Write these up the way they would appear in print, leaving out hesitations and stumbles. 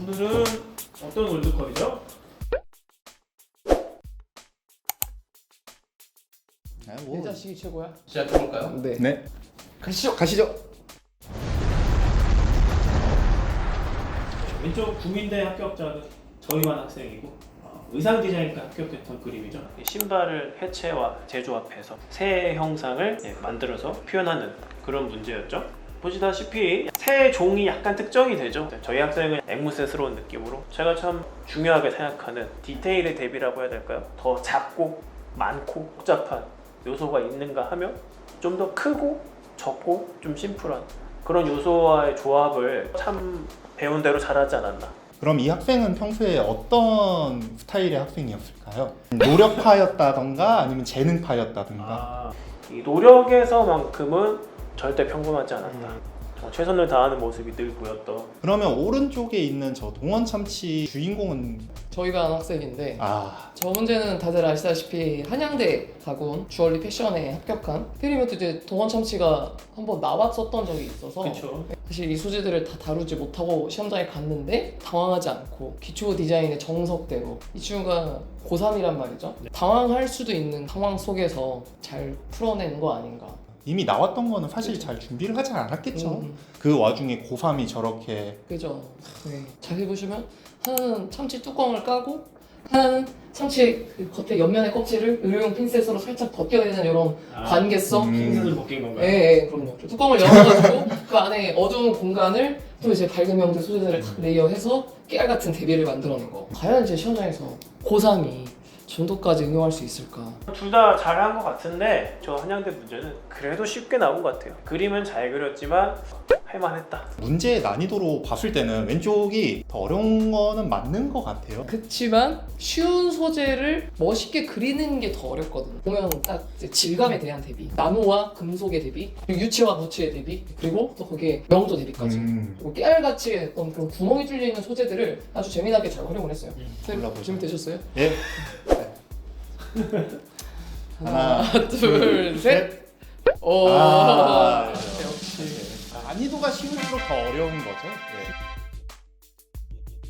오늘은 어떤 월드컵이죠? 내 자식이 최고야. 시작해볼까요? 네. 네. 가시죠. 왼쪽 국민대 합격자는 저희 반 학생이고 의상 디자인과 합격했던 그림이죠. 신발을 해체와 재조합해서 새 형상을 만들어서 표현하는 그런 문제였죠. 보시다시피 새 종이 약간 특정이 되죠. 저희 학생은 앵무새스러운 느낌으로 제가 참 중요하게 생각하는 디테일의 대비라고 해야 될까요? 더 작고 많고 복잡한 요소가 있는가 하면 좀 더 크고 적고 좀 심플한 그런 요소와의 조합을 참 배운 대로 잘하지 않았나. 그럼 이 학생은 평소에 어떤 스타일의 학생이었을까요? 노력파였다던가 아니면 재능파였다던가. 이 노력에서만큼은 절대 평범하지 않았다. 최선을 다하는 모습이 늘 보였던. 그러면 오른쪽에 있는 저 동원 참치 주인공은 저희 반 학생인데 아 저 문제는 다들 아시다시피 한양대 가군 주얼리 패션에 합격한 필이면 이제 동원 참치가 한번 나왔었던 적이 있어서 그렇죠. 사실 이 소재들을 다 다루지 못하고 시험장에 갔는데 당황하지 않고 기초 디자인의 정석대로 이 친구가 고3이란 말이죠. 당황할 수도 있는 상황 속에서 잘 풀어낸 거 아닌가. 이미 나왔던 거는 사실 잘 준비를 하지 않았겠죠. 그 와중에 고3이 저렇게 그죠. 네. 자세히 보시면 하나는 참치 뚜껑을 까고 하나는 참치 그 겉에 옆면의 껍질을 의료용 핀셋으로 살짝 벗겨내는 이런 관계성. 핀셋을 벗긴 건가요? 예, 그럼요. 뚜껑을 열어가지고 그 안에 어두운 공간을 또 이제 밝은 형태 소재들을 탁 레이어해서 깨알 같은 대비를 만들어낸 거. 과연 이제 시험장에서 고3이 정도까지 응용할 수 있을까? 둘 다 잘한 것 같은데 저 한양대 문제는 그래도 쉽게 나온 것 같아요. 그림은 잘 그렸지만 할만했다. 문제의 난이도로 봤을 때는 왼쪽이 더 어려운 거는 맞는 것 같아요. 그치만 쉬운 소재를 멋있게 그리는 게 더 어렵거든요. 보면 딱 이제 질감에 대한 대비, 나무와 금속의 대비, 그리고 유치와 부치의 대비, 그리고 또 거기에 명도 대비까지. 그리고 깨알같이 어떤 그런 구멍이 뚫려 있는 소재들을 아주 재미나게 잘 활용을 했어요. 골라보죠. 준비되셨어요? 예. 하나, 둘, 셋. 오. 아, 역시. 난이도가 쉬울수록 더 어려운 거죠.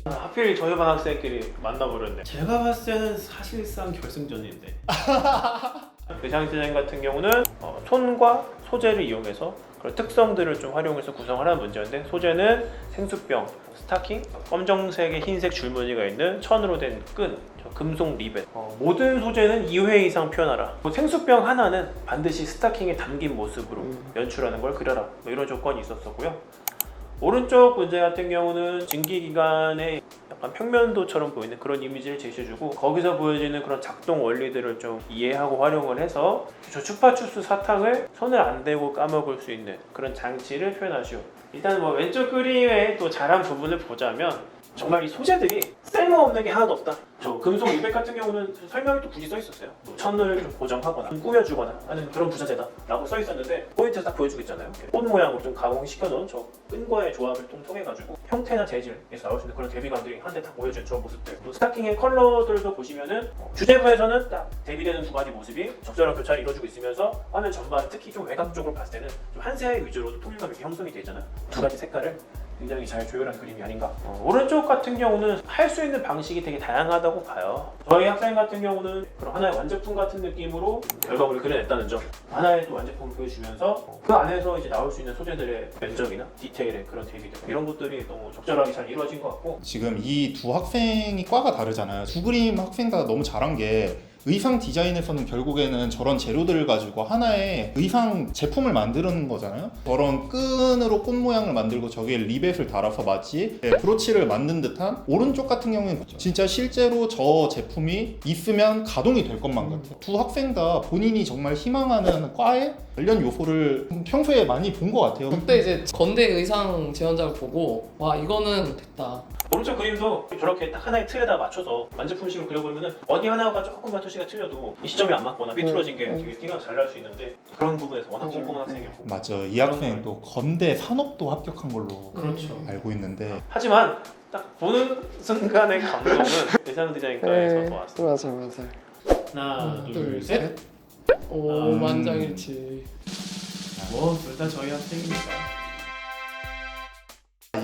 예. 하필 저희 반 학생끼리 만나버렸네. 제가 봤을 때는 사실상 결승전인데. 의상 디자인 같은 경우는 손과 소재를 이용해서 그런 특성들을 좀 활용해서 구성하라는 문제인데 소재는 생수병, 스타킹, 검정색의 흰색 줄무늬가 있는 천으로 된 끈, 금속 리벳. 모든 소재는 2회 이상 표현하라. 생수병 하나는 반드시 스타킹에 담긴 모습으로 연출하는 걸 그려라. 뭐 이런 조건이 있었었고요. 오른쪽 문제 같은 경우는 증기기관의 약간 평면도처럼 보이는 그런 이미지를 제시해주고 거기서 보여지는 그런 작동 원리들을 좀 이해하고 활용을 해서 저 추파추스 사탕을 손을 안 대고 까먹을 수 있는 그런 장치를 표현하시오. 일단 뭐 왼쪽 그림의 또 잘한 부분을 보자면 정말 이 소재들이 쓸모없는 게 하나도 없다. 저 금속 리벳 같은 경우는 설명이 또 굳이 써 있었어요. 천을 좀 고정하거나 꾸며주거나 하는 그런 부자재다 라고 써 있었는데 포인트 딱 보여주고 있잖아요. 꽃 모양으로 좀 가공시켜놓은 저 끈과의 조합을 좀 통해가지고 형태나 재질에서 나올 수 있는 그런 대비감들이 한데 다 보여준 저 모습들. 또 스타킹의 컬러들도 보시면은 주제부에서는 딱 대비되는 두 가지 모습이 적절한 교차를 이루어주고 있으면서 화면 전반 특히 좀 외곽 쪽으로 봤을 때는 좀 한색 위주로 통일감 있게 형성이 되어 있잖아요. 두 가지 색깔을 굉장히 잘 조율한 그림이 아닌가. 오른쪽 같은 경우는 할 수 있는 방식이 되게 다양하다고 봐요. 저희 학생 같은 경우는 그런 하나의 완제품 같은 느낌으로 결과물을 그려냈다는 점, 하나의 또 완제품을 보여주면서 그 안에서 이제 나올 수 있는 소재들의 면적이나 디테일의 그런 대비들 이런 것들이 너무 적절하게 잘 이루어진 것 같고. 지금 이 두 학생이 과가 다르잖아요. 두 그림 학생 다 너무 잘한 게 의상 디자인에서는 결국에는 저런 재료들을 가지고 하나의 의상 제품을 만드는 거잖아요. 저런 끈으로 꽃 모양을 만들고 저기에 리벳을 달아서 마치 브로치를 만든 듯한. 오른쪽 같은 경우는 진짜 실제로 저 제품이 있으면 가동이 될 것만 같아요. 두 학생 다 본인이 정말 희망하는 과에 관련 요소를 평소에 많이 본 것 같아요. 그때 이제 건대 의상 지원자를 보고 와 이거는 됐다. 오른쪽 그림도 저렇게 딱 하나의 틀에다 맞춰서 완제품식으로 그려보면은 어디 하나가 조금만 토시가 틀려도 이 시점이 안 맞거나 삐뚤어진 게 되게 티가 잘 날 수 있는데 그런 부분에서 워낙 꼼꼼한 학생이었고. 맞아. 이 학생 또 건대 산업도 합격한 걸로 그렇죠. 알고 있는데 하지만 딱 보는 순간의 감동은 의상 디자인과에서 더 왔어. 맞아. 하나, 둘, 셋. 셋. 오 만장일치. 뭐 둘 다 저희 학생이니까.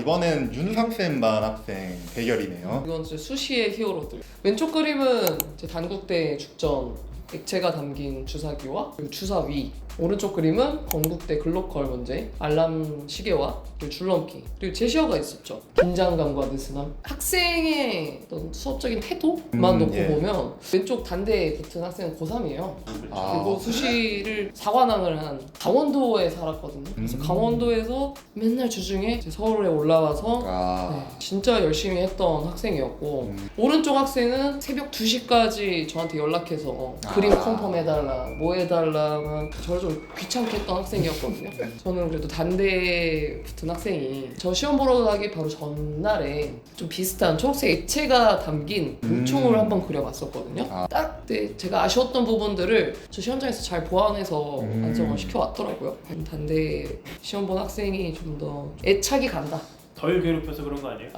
이번엔 윤상쌤 반 학생 대결이네요. 이건 진짜 수시의 히어로들. 왼쪽 그림은 이제 단국대 죽전 액체가 담긴 주사기와 그리고 주사위. 오른쪽 그림은 건국대 글로컬 문제, 알람 시계와 그리고 줄넘기, 그리고 제시어가 있었죠. 긴장감과 느슨함. 학생의 어떤 수업적인 태도만 놓고 예. 보면 왼쪽 단대에 붙은 학생은 고3이에요. 그리고 수시를 4관왕을 한 강원도에 살았거든요. 그래서 강원도에서 맨날 주중에 이제 서울에 올라와서 네, 진짜 열심히 했던 학생이었고 오른쪽 학생은 새벽 2시까지 저한테 연락해서 그림 컨펌 해달라 뭐 해달라 저를 좀 귀찮게 했던 학생이었거든요. 저는 그래도 단대에 붙은 학생이 저 시험 보러 가기 바로 전날에 좀 비슷한 초록색 액체가 담긴 물총을 한번 그려봤었거든요. 딱 네, 제가 아쉬웠던 부분들을 저 시험장에서 잘 보완해서 완성을 시켜왔더라고요. 단대 시험 본 학생이 좀 더 애착이 간다. 덜 괴롭혀서 그런 거 아니에요?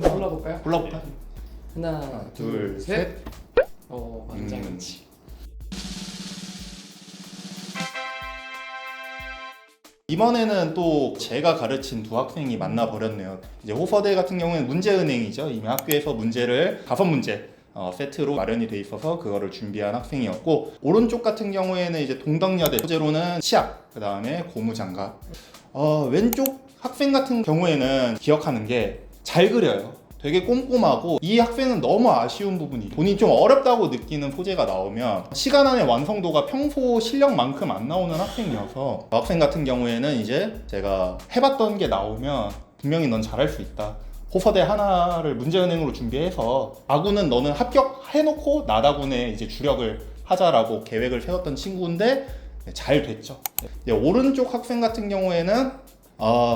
골라볼까요? 골라볼까? 하나, 둘, 셋. 완장한치. 이번에는 또 제가 가르친 두 학생이 만나버렸네요. 이제 호서대 같은 경우에는 문제은행이죠. 이미 학교에서 문제를 5문제 세트로 마련이 돼 있어서 그거를 준비한 학생이었고, 오른쪽 같은 경우에는 이제 동덕여대 소재로는 치약, 그 다음에 고무장갑. 왼쪽 학생 같은 경우에는 기억하는 게 잘 그려요. 되게 꼼꼼하고, 이 학생은 너무 아쉬운 부분이 본인이 좀 어렵다고 느끼는 소재가 나오면 시간 안에 완성도가 평소 실력만큼 안 나오는 학생이어서, 그 학생 같은 경우에는 이제 제가 해봤던 게 나오면 분명히 넌 잘할 수 있다, 호서대 하나를 문제은행으로 준비해서 아구는 너는 합격해놓고 나다군에 이제 주력을 하자라고 계획을 세웠던 친구인데 잘 됐죠. 이제 오른쪽 학생 같은 경우에는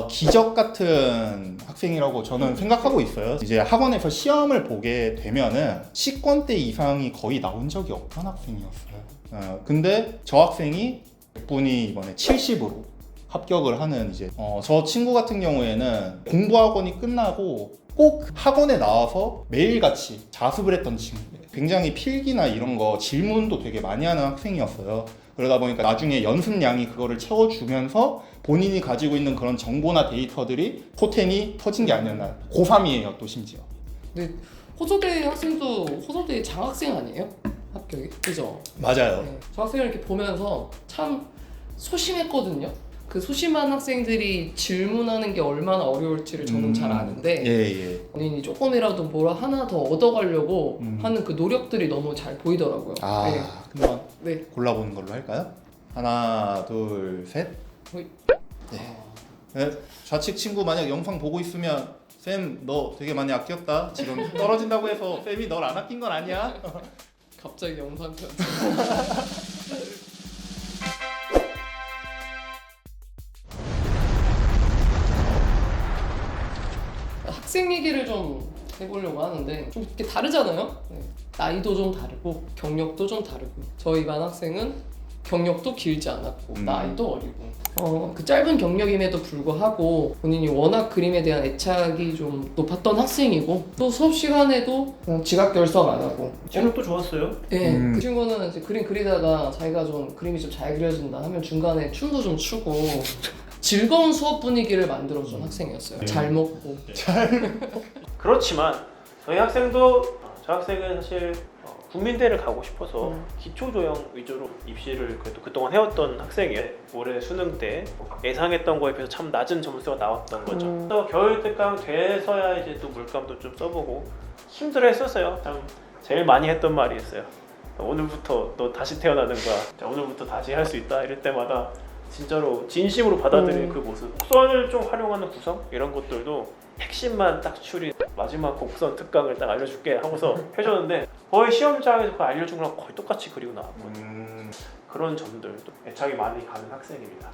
기적 같은 학생이라고 저는 생각하고 있어요. 이제 학원에서 시험을 보게 되면은 C권대 이상이 거의 나온 적이 없던 학생이었어요. 근데 저 학생이 100분이 이번에 70으로 합격을 하는, 이제 저 친구 같은 경우에는 공부학원이 끝나고 꼭 학원에 나와서 매일같이 자습을 했던 친구예요. 굉장히 필기나 이런 거 질문도 되게 많이 하는 학생이었어요. 그러다 보니까 나중에 연습량이 그거를 채워주면서 본인이 가지고 있는 그런 정보나 데이터들이 포텐이 터진 게 아니었나. 고3이에요 또 심지어. 근데 호서대 학생도 호서대 장학생 아니에요? 합격이? 그죠? 맞아요. 네. 저 학생을 이렇게 보면서 참 소심했거든요. 그 소심한 학생들이 질문하는 게 얼마나 어려울지를 저는 잘 아는데 예. 본인이 조금이라도 뭘 하나 더 얻어가려고 하는 그 노력들이 너무 잘 보이더라고요. 네. 그럼 네. 골라보는 걸로 할까요? 하나, 둘, 셋. 호이. 네. 좌측 친구 만약 영상 보고 있으면 쌤 너 되게 많이 아꼈다. 지금 떨어진다고 해서 쌤이 널 안 아낀 건 아니야. 갑자기 영상 편지. 학생 얘기를 좀 해보려고 하는데 좀 이렇게 다르잖아요. 네. 나이도 좀 다르고 경력도 좀 다르고, 저희 반 학생은 경력도 길지 않았고 나이도 어리고 그 짧은 경력임에도 불구하고 본인이 워낙 그림에 대한 애착이 좀 높았던 학생이고, 또 수업 시간에도 그냥 지각 결석 안 하고 체력도 좋았어요. 네, 그 친구는 이제 그림 그리다가 자기가 좀 그림이 좀 잘 그려진다 하면 중간에 춤도 좀 추고 즐거운 수업 분위기를 만들어준 학생이었어요. 잘 먹고. 그렇지만 저희 학생도, 저 학생은 사실 국민대를 가고 싶어서 기초조형 위주로 입시를 그래도 그동안 해왔던 학생이에요. 올해 수능 때 예상했던 거에 비해서 참 낮은 점수가 나왔던 거죠. 그래서 겨울 특강 돼서야 이제 또 물감도 좀 써보고 힘들어 했었어요. 참 제일 많이 했던 말이 있어요. 오늘부터 너 다시 태어나는 거야. 자, 오늘부터 다시 할 수 있다. 이럴 때마다 진짜로 진심으로 받아들이는 그 모습. 곡선을 좀 활용하는 구성 이런 것들도 핵심만 딱 추린 마지막 곡선 특강을 딱 알려줄게 하고서 해줬는데 거의 시험장에서 그거 알려준 거랑 거의 똑같이 그리고 나왔거든요. 그런 점들도 애착이 많이 가는 학생입니다.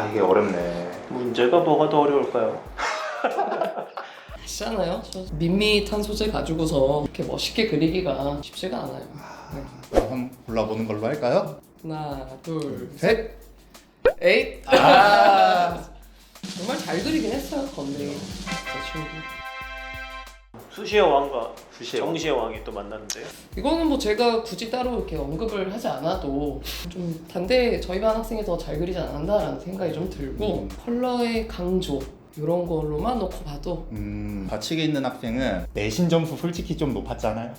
이게 어렵네. 문제가 뭐가 더 어려울까요? 아시잖아요. 저 밋밋한 소재 가지고서 이렇게 멋있게 그리기가 쉽지가 않아요. 네. 한번 골라보는 걸로 할까요? 하나, 둘, 셋. 에잇! 정말 잘 그리긴 했어요, 건데. 저 친구. 수시의 왕과 수시의 왕. 정시의 왕이 또 만났는데 이거는 뭐 제가 굳이 따로 이렇게 언급을 하지 않아도 좀 단대 저희 반 학생이 더 잘 그리지 않았나라는 생각이 좀 들고 컬러의 강조, 이런 걸로만 놓고 봐도 좌측에 있는 학생은 내신 점수 솔직히 좀 높았잖아요.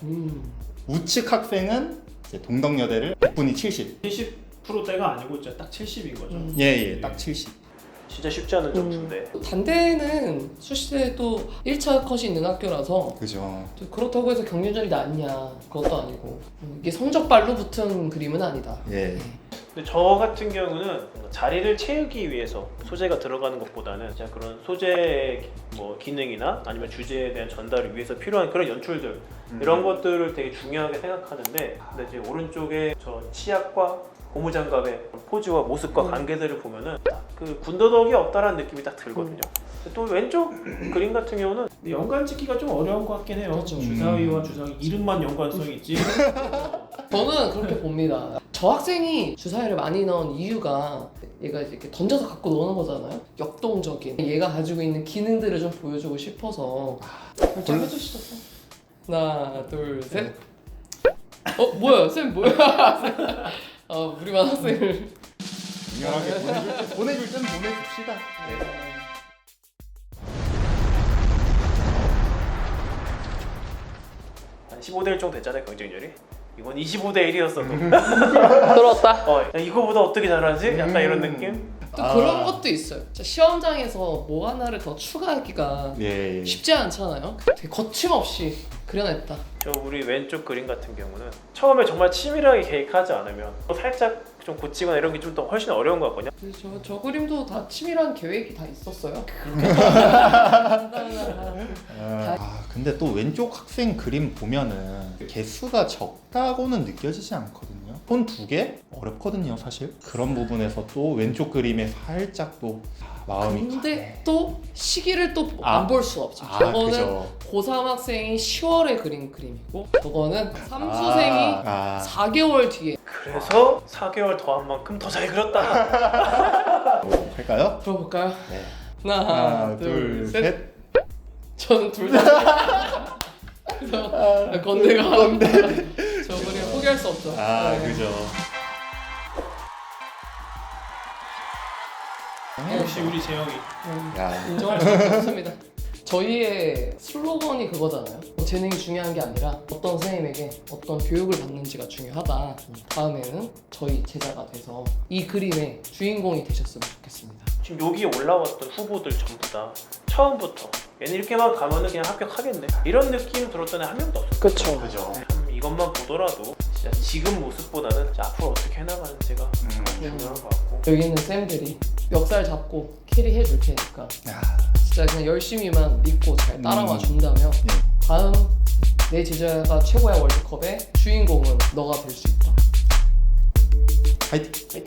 우측 학생은 이제 동덕여대를 100분이 70. 70%대가 아니고 진짜 딱 70인 거죠. 예, 딱 70. 진짜 쉽지 않은 점수인데. 단대는 수시대도 1차 컷이 있는 학교라서 그죠. 또 그렇다고 해서 경륜전이 낫냐 그것도 아니고 이게 성적발로 붙은 그림은 아니다. 예. 근데 저 같은 경우는 자리를 채우기 위해서 소재가 들어가는 것보다는 진짜 그런 소재의 뭐 기능이나 아니면 주제에 대한 전달을 위해서 필요한 그런 연출들 이런 것들을 되게 중요하게 생각하는데, 근데 이제 오른쪽에 저 치약과 고무장갑의 포즈와 모습과 관계들을 보면은 그 군더더기 없다라는 느낌이 딱 들거든요. 근데 또 왼쪽 그림 같은 경우는 연관 짓기가 좀 어려운 것 같긴 해요. 그렇죠. 주사위와 주사위 이름만 연관성이 있지. 저는 그렇게 봅니다. 저 학생이 주사위를 많이 넣은 이유가 얘가 이렇게 던져서 갖고 노는 거잖아요. 역동적인 얘가 가지고 있는 기능들을 좀 보여주고 싶어서 좀 해주시죠. 하나 둘 셋. 뭐야 쌤 뭐야? 우리만 학생을 당연하게 보내줄 땐 보내줍시다. 한 15대 1 정도 됐잖아요, 경쟁률이. 이번 25대 1이었어도 들었다. 야, 이거보다 어떻게 잘하지? 약간 이런 느낌? 또 그런 것도 있어요. 진짜 시험장에서 뭐 하나를 더 추가하기가 예. 쉽지 않잖아요. 되게 거침없이 그려냈다. 저 우리 왼쪽 그림 같은 경우는 처음에 정말 치밀하게 계획하지 않으면 살짝 좀 고치거나 이런 게 좀 더 훨씬 어려운 것 같거든요. 근데 저 그림도 다 치밀한 계획이 다 있었어요. 근데 또 왼쪽 학생 그림 보면은 개수가 적다고는 느껴지지 않거든요. 폰 2개 어렵거든요, 사실. 그런 부분에서 또 왼쪽 그림에 살짝 또 마음이 근데 또 시기를 또 안 볼 수 없죠. 저거는 그죠. 고3 학생이 10월에 그린 그림이고 저거는 삼수생이 4개월 뒤에. 그래서 4개월 더한 만큼 더 잘 그렸다. 할까요? 들어볼까요? 네. 하나, 둘, 셋. 저는 둘 다. 그래서 건대가 저 그림 포기할 수 없죠. 네. 그죠. 역시 우리 재영이. 야. 인정할 수 없습니다. 저희의 슬로건이 그거잖아요. 재능이 중요한 게 아니라 어떤 선생님에게 어떤 교육을 받는지가 중요하다. 다음에는 저희 제자가 돼서 이 그림의 주인공이 되셨으면 좋겠습니다. 지금 여기 올라왔던 후보들 전부 다 처음부터 얘는 이렇게만 가면은 그냥 합격하겠네 이런 느낌 들었던 애 한 명도 없었어요. 그렇죠. 그죠. 참 이것만 보더라도 진짜 지금 모습보다는 진짜 앞으로 어떻게 해나가는지가 중요한 것 같고. 여기 있는 쌤들이 멱살 잡고 캐리해 줄 테니까 야. 진짜 그냥 열심히만 믿고 잘 따라와 준다면 다음 내 제자가 최고야 월드컵의 주인공은 너가 될 수 있다. 화이팅.